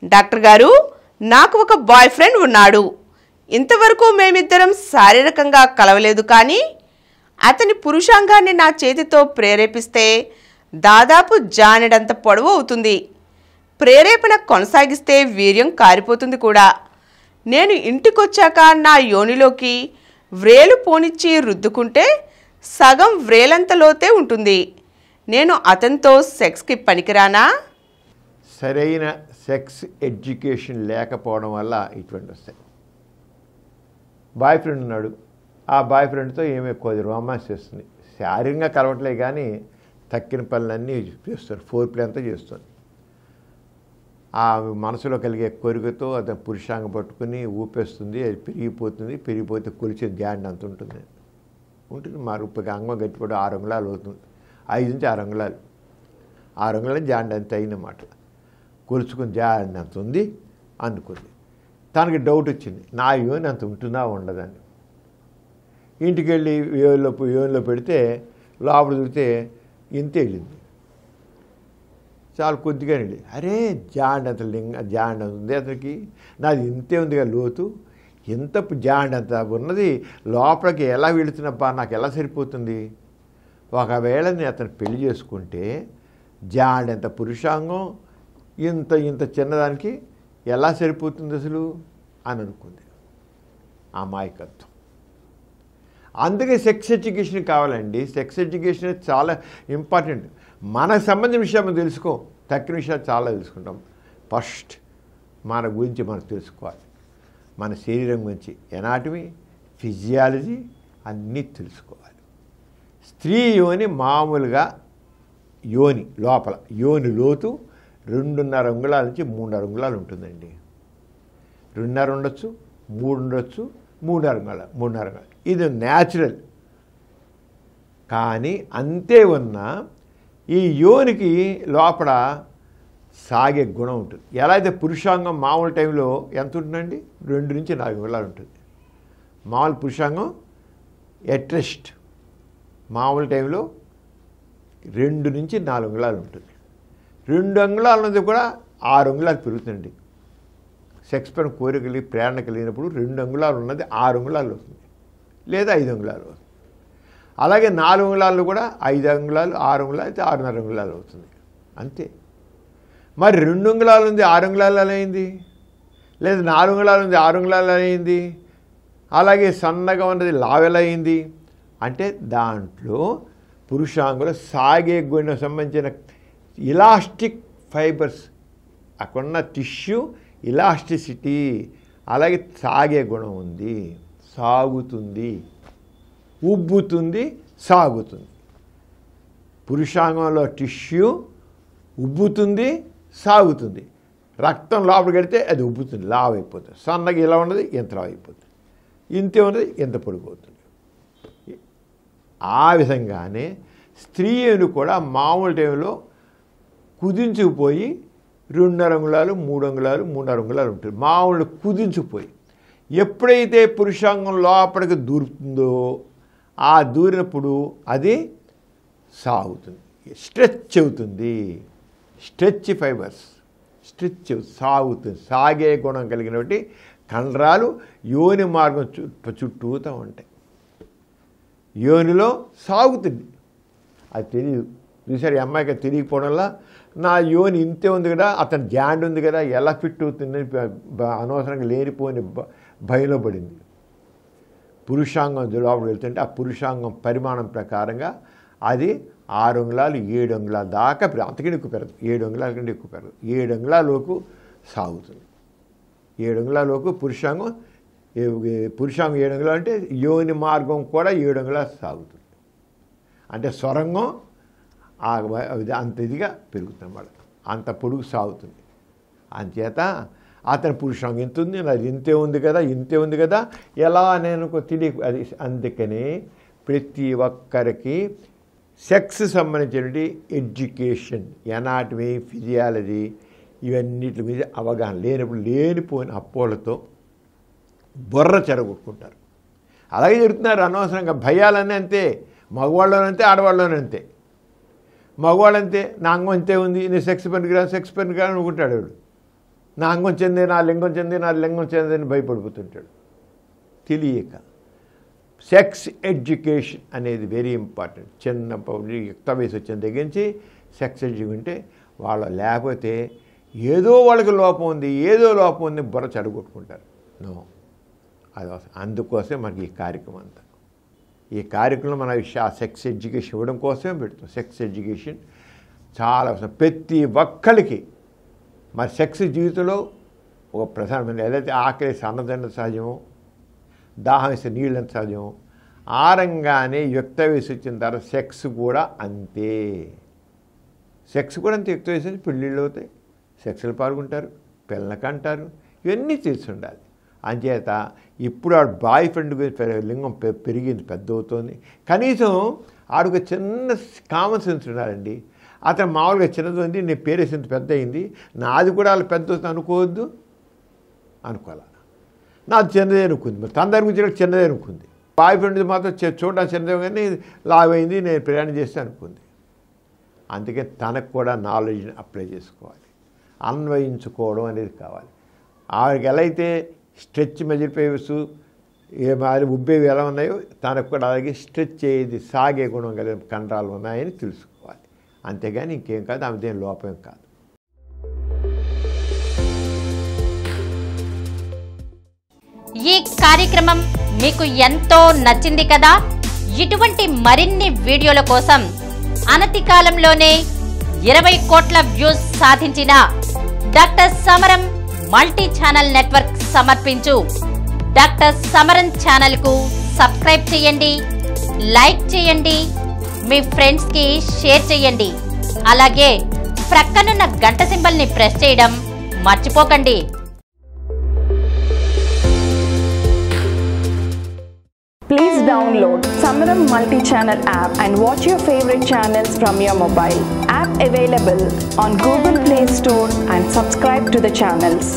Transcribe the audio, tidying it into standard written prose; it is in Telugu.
డాక్టర్ గారు, నాకు ఒక బాయ్ ఫ్రెండ్ ఉన్నాడు. ఇంతవరకు మేమిద్దరం శారీరకంగా కలవలేదు, కానీ అతని పురుషాంగాన్ని నా చేతితో ప్రేరేపిస్తే దాదాపు జానెడంత పొడవు అవుతుంది. ప్రేరేపణ కొనసాగిస్తే వీర్యం కారిపోతుంది కూడా. నేను ఇంటికొచ్చాక నా యోనిలోకి వ్రేలు పోనిచ్చి రుద్దుకుంటే సగం వ్రేలంతలోతే ఉంటుంది. నేను అతనితో సెక్స్కి పనికిరానా? సరైన సెక్స్ ఎడ్యుకేషన్ లేకపోవడం వల్ల ఇటువంటి వస్తాయి. బాయ్ ఫ్రెండ్ ఉన్నాడు, ఆ బాయ్ ఫ్రెండ్తో ఏమి ఎక్కువ రొమాన్స్ చేస్తుంది. శారీరంగా కలవట్లే కానీ తక్కిన పనులన్నీ చేస్తారు, ఫోర్ ప్లే అంతా చేస్తుంది. ఆ మనసులో కలిగే కోరికతో అతను పురుషాంగం పట్టుకుని ఊపేస్తుంది, అది పెరిగిపోతే కొలిచే గ్యాండ్ అంత ఉంటుంది. మా రూపకి అంగం గట్టిపడి 6 అంగుళాలు అవుతుంది, 5 నుంచి 6 అంగుళాలు. 6 అంగుళాలు జాండ్ అంత అయిందన్నమాట. కొలుచుకుని జాండ్ అంత ఉంది అనుకుంది. తనకి డౌట్ వచ్చింది, నా యోని అంత ఉంటుందా ఉండదని. ఇంటికి వెళ్ళి యోనిలో పెడితే లోపల చూస్తే ఇంత వెళ్ళింది, చాలా కొద్దిగా వెళ్ళి. అరే జాండ్ అంత జాండ్ అంత ఉంది అతనికి, నాది ఇంతే ఉందిగా లోతు, ఎంత జాండ్ అంత ఉన్నది లోపలికి ఎలా వెళుతున్నప్పా, నాకు ఎలా సరిపోతుంది. ఒకవేళ నేను అతను పెళ్లి చేసుకుంటే జాండ్ ఎంత పురుషాంగం ఇంత చిన్నదానికి ఎలా సరిపోతుంది అసలు అని అనుకుంది. అమాయకత్వం. అందుకే సెక్స్ ఎడ్యుకేషన్ కావాలండి. సెక్స్ ఎడ్యుకేషన్ చాలా ఇంపార్టెంట్. మనకు సంబంధించిన విషయాలు మనం తెలుసుకో, తక్కిన విషయాలు చాలా తెలుసుకుంటాం. ఫస్ట్ మన గురించి మనం తెలుసుకోవాలి, మన శరీరం గురించి, ఎనాటమీ, ఫిజియాలజీ అన్నీ తెలుసుకోవాలి. స్త్రీ యోని మామూలుగా యోని లోపల యోని లోతు 2.5 అంగుళాల నుంచి 3.5 అంగుళాలు ఉంటుందండి. 2.5 ఉండొచ్చు, 3 ఉండొచ్చు, 3.5 అంగుళాలు. ఇది న్యాచురల్. కానీ అంతే ఉన్న ఈ యోనికి లోపల సాగే గుణం ఉంటుంది. ఎలా అయితే పురుషాంగం మామూలు టైంలో ఎంత ఉంటుందండి, 2 నుంచి 4 అంగుళాలు ఉంటుంది. మామూలు పురుషాంగం ఎట్రెస్ట్ మామూలు టైంలో 2 నుంచి 4 అంగుళాలు ఉంటుంది. 2 అంగుళాలు ఉన్నది కూడా 6 అంగుళాలు పెరుగుతుందండి. సెక్స్ పైన కోరికలు ప్రేరణ కలిగినప్పుడు 2 అంగుళాలు ఉన్నది 6 అంగుళాలు వస్తుంది, లేదా 5 అంగుళాలు వస్తుంది. అలాగే 4 అంగుళాలు కూడా 5 అంగుళాలు, 6 అంగుళాలు అయితే 6.5 అంగుళాలు అవుతుంది, అంతే. మరి 2 అంగుళాలు ఉంది 6 అంగుళాలు అయింది, లేదా 4 అంగుళాలు ఉంది 6 అంగుళాలు అయింది, అలాగే సన్నగా ఉన్నది లావెలా అయింది అంటే దాంట్లో పురుషాంగులు సాగే గుణ సంబంధించిన ఇలాస్టిక్ ఫైబర్స్, అక్కడున్న టిష్యూ ఇలాస్టిసిటీ, అలాగే సాగే గుణం ఉంది, సాగుతుంది, ఉబ్బుతుంది, సాగుతుంది. పురుషాంగంలో టిష్యూ ఉబ్బుతుంది, సాగుతుంది. రక్తం లోపలికి వెళితే అది ఉబ్బుతుంది, లావ్ అయిపోతుంది. సన్నగా ఇలా ఉన్నది ఎంత లావ్ అయిపోతుంది, ఇంతే ఉన్నది ఎంత పొడిపోతుంది. ఆ విధంగానే స్త్రీలు కూడా మామూలు టైంలో కుదించుకుపోయి 2.5 అంగుళాలు, 3 అంగుళాలు, 3.5 అంగుళాలు ఉంటుంది. మామూలు కుదించుకుపోయి ఎప్పుడైతే పురుషాంగం లోపలికి దూరుతుందో ఆ దూరినప్పుడు అది సాగుతుంది, స్ట్రెచ్ అవుతుంది. స్ట్రెచ్ ఫైబర్స్ స్ట్రెచ్ సాగుతుంది. సాగే గుణం కలిగినటువంటి కండరాలు యోని మార్గం చుట్టూతూ ఉంటాయి. యోనిలో సాగుతుంది, అది తెలియదు. చూసారు, ఈ అమ్మాయికి తెలియకపోవడంలో నా యోని ఇంతే ఉంది కదా, అతని జాండ్ ఉంది కదా, ఎలా ఫిట్ అవుతుందని అనవసరంగా లేనిపోని భయంలో పడింది. పురుషాంగం లోపలికి వెళ్తుంటే ఆ పురుషాంగం పరిమాణం ప్రకారంగా అది 6 అంగుళాలు 7 అంగుళాల దాకా అంతకంటే ఎక్కువ పెరగదు. 7 అంగుళాల కంటే ఎక్కువ పెరగదు. 7 అంగుళాలకు సాగుతుంది. 7 అంగుళాలకు పురుషాంగం 7 అంగుళాలు అంటే యోని మార్గం కూడా 7 అంగుళాలు సాగుతుంది. అంటే సొరంగం అంత ఇదిగా పెరుగుతుంది అన్నమాట, అంత పొడుగు సాగుతుంది. అంచేత అతని పురుషాంగం ఇంత ఉంది, అది ఇంతే ఉంది కదా ఎలా నేను తెలియ. అది అందుకని ప్రతి ఒక్కరికి సెక్స్ సంబంధించినటువంటి ఎడ్యుకేషన్, ఎనాటమీ, ఫిజియాలజీ ఇవన్నిటి మీద అవగాహన లేనప్పుడు లేనిపోయిన అపోలతో బుర్ర చెరగొట్టుకుంటారు. అలాగే జరుగుతున్నారు అనవసరంగా. భయాలన్నీ అంతే, మగవాళ్ళనంతే ఆడవాళ్ళనంతే. మగవాళ్ళంతే, నా అంగం అంతే ఉంది, నేను సెక్స్ పనికిరాను అనుకుంటాడు వాడు. నా అంగం చెంది నా లింగం చెంది నా లింగం చెందని భయపడిపోతుంటాడు తెలియక. సెక్స్ ఎడ్యుకేషన్ అనేది వెరీ ఇంపార్టెంట్. చిన్నప్పుడు యుక్త వయసు వచ్చిన దగ్గర నుంచి సెక్స్ ఎడ్యుకేషన్ ఉంటే వాళ్ళు లేకపోతే ఏదో వాళ్ళకి లోపం ఉంది బుర్ర చెడగొట్టుకుంటారు. నో, అది అందుకోసమే మనకి ఈ కార్యక్రమం అంతా. ఈ కార్యక్రమం మన సెక్స్ ఎడ్యుకేషన్ ఇవ్వడం కోసమే పెడుతాం. సెక్స్ ఎడ్యుకేషన్ చాలా అవసరం ప్రతి ఒక్కరికి. మరి సెక్స్ జీవితంలో ఒక ప్రధానమైన ఏదైతే ఆకలి అన్నదండ సహజమో, దాహం వేసే నీళ్ళు ఎంత సహజమో, ఆరంగానే యుక్త వయసు వచ్చిన తర్వాత సెక్స్ కూడా అంతే. యుక్త వయసు పెళ్ళిళ్ళు అవుతాయి, సెక్స్లు పాల్గొంటారు, పిల్లలకి అంటారు, ఇవన్నీ తెలిసి ఉండాలి. అంచేత ఇప్పుడు ఆడు బాయ్ ఫ్రెండ్ లింగం పెరిగింది, పెద్ద అవుతుంది. కనీసం ఆడికి చిన్న కామన్ సెన్స్ ఉండాలండి. అతను మామూలుగా చిన్నది ఉంది, నేను పేరేసింత పెద్ద అయింది, నాది కూడా వాళ్ళు పెద్ద అవుతుంది అనుకోవద్దు, అనుకోవాలి. నాది చిన్నదే అనుకుంది, మరి తన దగ్గర గురించి చిన్నదే అనుకుంది. బాయ్ ఫ్రెండ్ మాత్రం చూడడానికి చిన్నదే కానీ లావైంది, నేను ప్రయాణం చేస్తే అనుకుంది. అందుకే తనకు కూడా నాలెడ్జ్ని అప్లై చేసుకోవాలి, అన్వయించుకోవడం అనేది కావాలి. ఆవిడకి ఎలా అయితే స్ట్రెచ్ మెజర్పేవ్స్ ఉబ్బేవి ఎలా ఉన్నాయో తనకు కూడా అలాగే స్ట్రెచ్ అయ్యేది సాగే గుణం కలిగిన కండరాలు ఉన్నాయని తెలుసుకోవాలి. అంతేగాని ఇంకేం కాదు, ఆమె దేని లోపం కాదు. ఈ కార్యక్రమం మీకు ఎంతో నచ్చింది కదా. ఇటువంటి మరిన్ని వీడియోల కోసం అనతి కాలంలోనే 20 కోట్ల వ్యూస్ సాధించిన డాక్టర్ సమరం మల్టీ ఛానల్ నెట్వర్క్ సమర్పించు డాక్టర్ సమరం ఛానల్కు సబ్స్క్రైబ్ చేయండి, లైక్ చేయండి, మీ ఫ్రెండ్స్కి షేర్ చేయండి. అలాగే ప్రక్కనున్న గంట సింబల్ని ప్రెస్ చేయడం మర్చిపోకండి. Please download Samaram Multi-Channel app and watch your favorite channels from your mobile. App available on Google Play Store and subscribe to the channels.